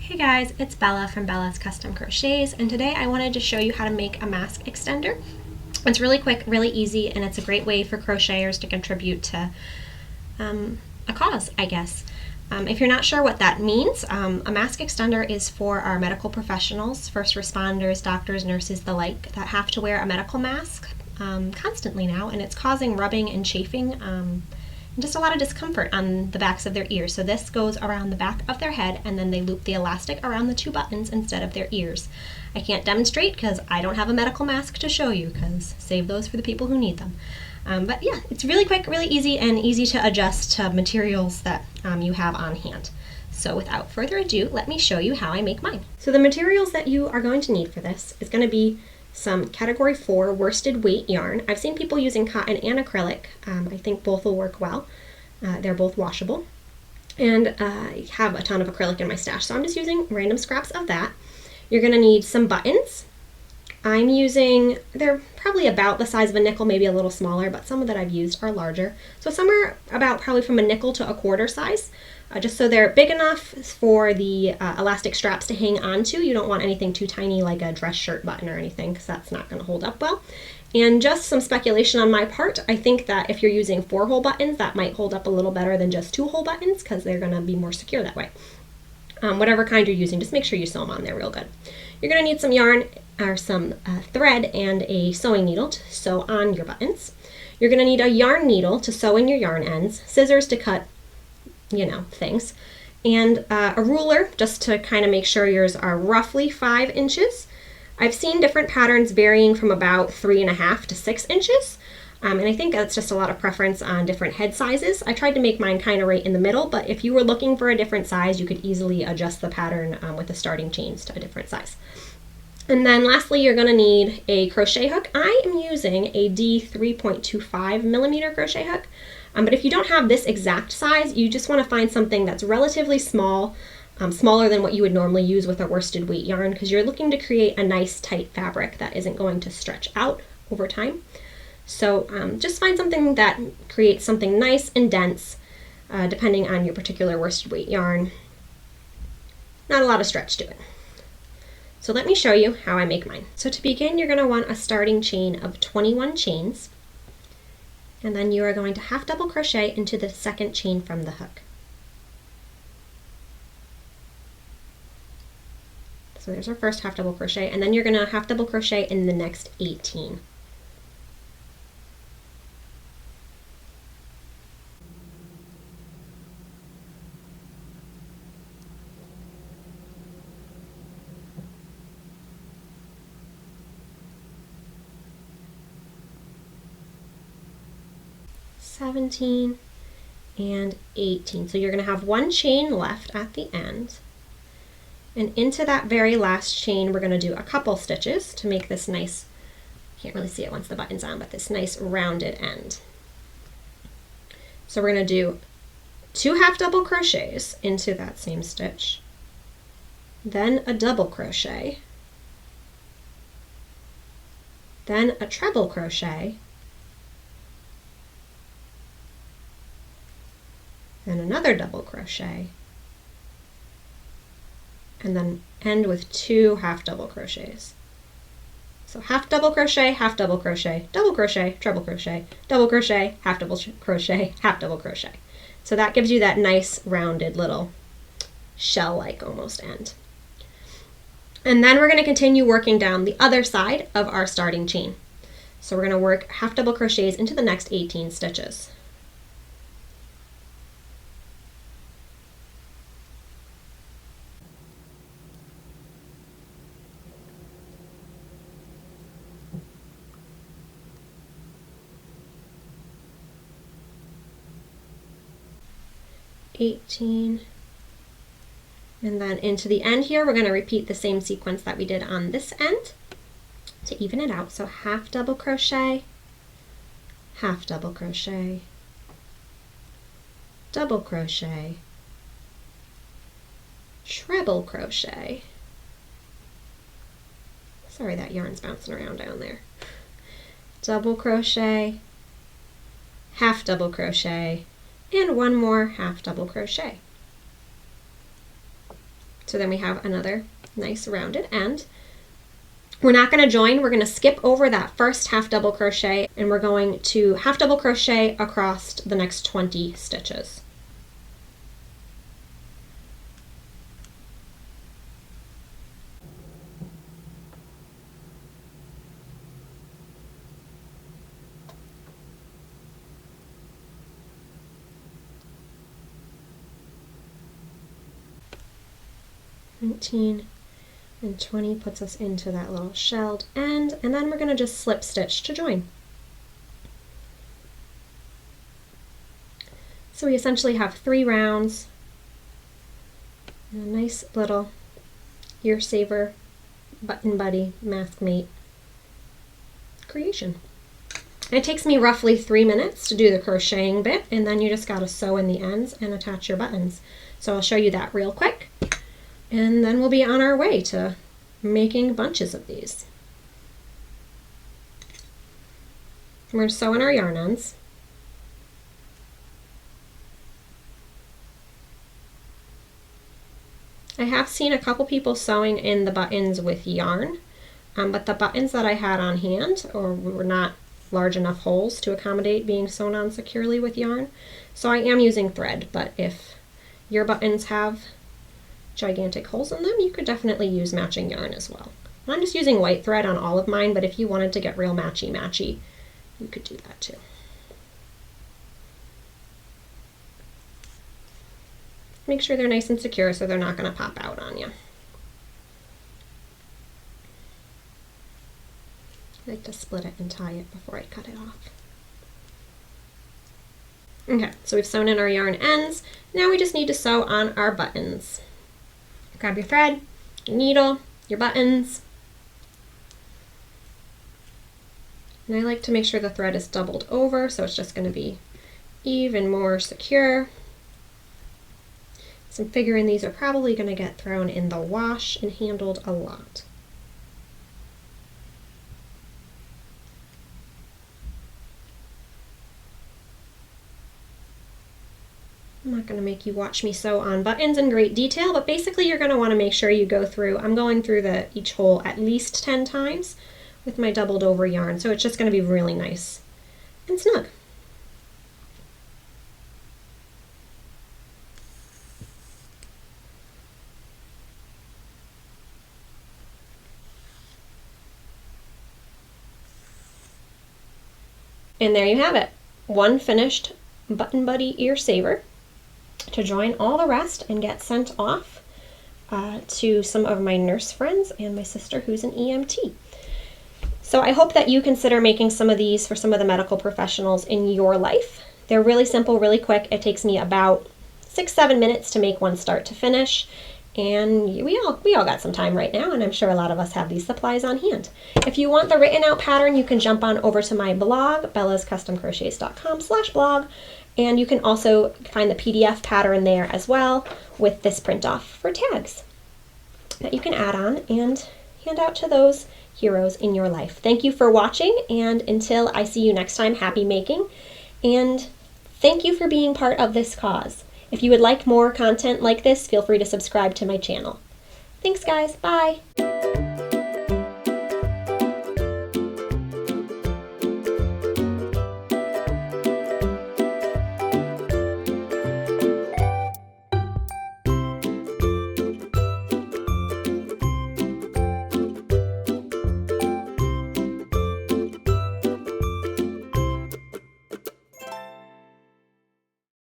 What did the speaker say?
Hey guys, it's Bella from Bella's Custom Crochets, and today I wanted to show you how to make a mask extender. It's really quick, really easy, and it's a great way for crocheters to contribute to a cause, I guess. If you're not sure what that means, a mask extender is for our medical professionals, first responders, doctors, nurses, the like, that have to wear a medical mask constantly now, and it's causing rubbing and chafing and just a lot of discomfort on the backs of their ears. So this goes around the back of their head, and then they loop the elastic around the two buttons instead of their ears. I can't demonstrate because I don't have a medical mask to show you, because save those for the people who need them. But yeah, it's really quick, really easy, and easy to adjust to materials that you have on hand. So without further ado, let me show you how I make mine. So the materials that you are going to need for this is going to be some category 4 worsted weight yarn. I've seen people using cotton and acrylic. I think both will work well. They're both washable. And I have a ton of acrylic in my stash, so I'm just using random scraps of that. You're going to need some buttons. I'm using, they're probably about the size of a nickel, maybe a little smaller, but some that I've used are larger. So somewhere about probably from a nickel to a quarter size, just so they're big enough for the elastic straps to hang onto. You don't want anything too tiny like a dress shirt button or anything, because that's not going to hold up well. And just some speculation on my part, I think that if you're using 4-hole buttons, that might hold up a little better than just 2-hole buttons, because they're going to be more secure that way. Whatever kind you're using, just make sure you sew them on there real good. You're going to need some yarn or some thread and a sewing needle to sew on your buttons. You're going to need a yarn needle to sew in your yarn ends, scissors to cut, things, and a ruler just to kind of make sure yours are roughly 5 inches. I've seen different patterns varying from about 3.5 to 6 inches. And I think that's just a lot of preference on different head sizes. I tried to make mine kind of right in the middle, but if you were looking for a different size, you could easily adjust the pattern with the starting chains to a different size. And then lastly, you're going to need a crochet hook. I am using a D 3.25 millimeter crochet hook, but if you don't have this exact size, you just want to find something that's relatively small, smaller than what you would normally use with a worsted weight yarn, because you're looking to create a nice tight fabric that isn't going to stretch out over time. So just find something that creates something nice and dense, depending on your particular worsted weight yarn. Not a lot of stretch to it. So let me show you how I make mine. So to begin, you're going to want a starting chain of 21 chains, and then you are going to half double crochet into the second chain from the hook. So there's our first half double crochet, and then you're going to half double crochet in the next 18. $17 and $18. So you're going to have one chain left at the end. And into that very last chain, we're going to do a couple stitches to make this nice, can't really see it once the button's on, but this nice rounded end. So we're going to do 2 half double crochets into that same stitch, then a double crochet, then a treble crochet, then another double crochet, and then end with 2 half double crochets. So half double crochet, half double crochet, double crochet, treble crochet, double crochet, half double crochet, half double crochet. So that gives you that nice rounded little shell-like almost end. And then we're going to continue working down the other side of our starting chain. So we're going to work half double crochets into the next 18 stitches. $18, and then into the end here we're going to repeat the same sequence that we did on this end to even it out. So half double crochet, half double crochet, double crochet, treble crochet, sorry that yarn's bouncing around down there, double crochet, half double crochet, and one more half double crochet. So then we have another nice rounded end. We're not going to join, we're going to skip over that first half double crochet, and we're going to half double crochet across the next 20 stitches. $19 and $20 puts us into that little shelled end, and then we're going to just slip stitch to join. So we essentially have 3 rounds and a nice little ear saver, button buddy, mask mate creation. And it takes me roughly 3 minutes to do the crocheting bit, and then you just got to sew in the ends and attach your buttons. So I'll show you that real quick. And then we'll be on our way to making bunches of these. We're going to sew in our yarn ends. I have seen a couple people sewing in the buttons with yarn, but the buttons that I had on hand were not large enough holes to accommodate being sewn on securely with yarn. So I am using thread, but if your buttons have gigantic holes in them, you could definitely use matching yarn as well. I'm just using white thread on all of mine, but if you wanted to get real matchy, you could do that too. Make sure they're nice and secure so they're not going to pop out on you. I like to split it and tie it before I cut it off. Okay, so we've sewn in our yarn ends. Now we just need to sew on our buttons. Grab your thread, your needle, your buttons. And I like to make sure the thread is doubled over so it's just going to be even more secure. So I'm figuring these are probably going to get thrown in the wash and handled a lot. I'm not going to make you watch me sew on buttons in great detail, but basically you're going to want to make sure you go through, I'm going through each hole at least 10 times with my doubled over yarn, so it's just going to be really nice and snug. And there you have it, one finished Button Buddy ear saver to join all the rest and get sent off to some of my nurse friends and my sister who's an EMT. So I hope that you consider making some of these for some of the medical professionals in your life. They're really simple, really quick. It takes me about 6-7 minutes to make one start to finish. And we all got some time right now, and I'm sure a lot of us have these supplies on hand. If you want the written out pattern, you can jump on over to my blog, bellascustomcrochets.com/blog, and you can also find the PDF pattern there as well with this print off for tags that you can add on and hand out to those heroes in your life. Thank you for watching, and until I see you next time, happy making, and thank you for being part of this cause. If you would like more content like this, feel free to subscribe to my channel. Thanks guys, bye!